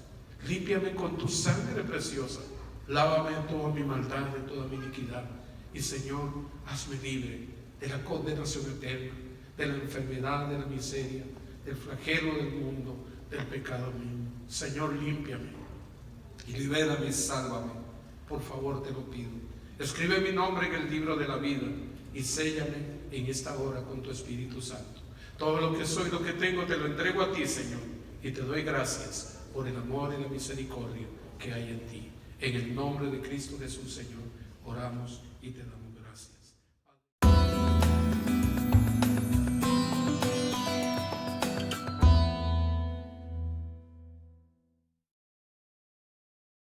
Límpiame con tu sangre preciosa. Lávame de toda mi maldad, de toda mi iniquidad. Y Señor, hazme libre de la condenación eterna, de la enfermedad, de la miseria, del flagelo del mundo, del pecado mío. Señor, límpiame y libérame y sálvame. Por favor, te lo pido. Escribe mi nombre en el libro de la vida y séllame en esta hora con tu Espíritu Santo. Todo lo que soy, lo que tengo, te lo entrego a ti, Señor, y te doy gracias por el amor y la misericordia que hay en ti. En el nombre de Cristo Jesús, Señor, oramos y te damos.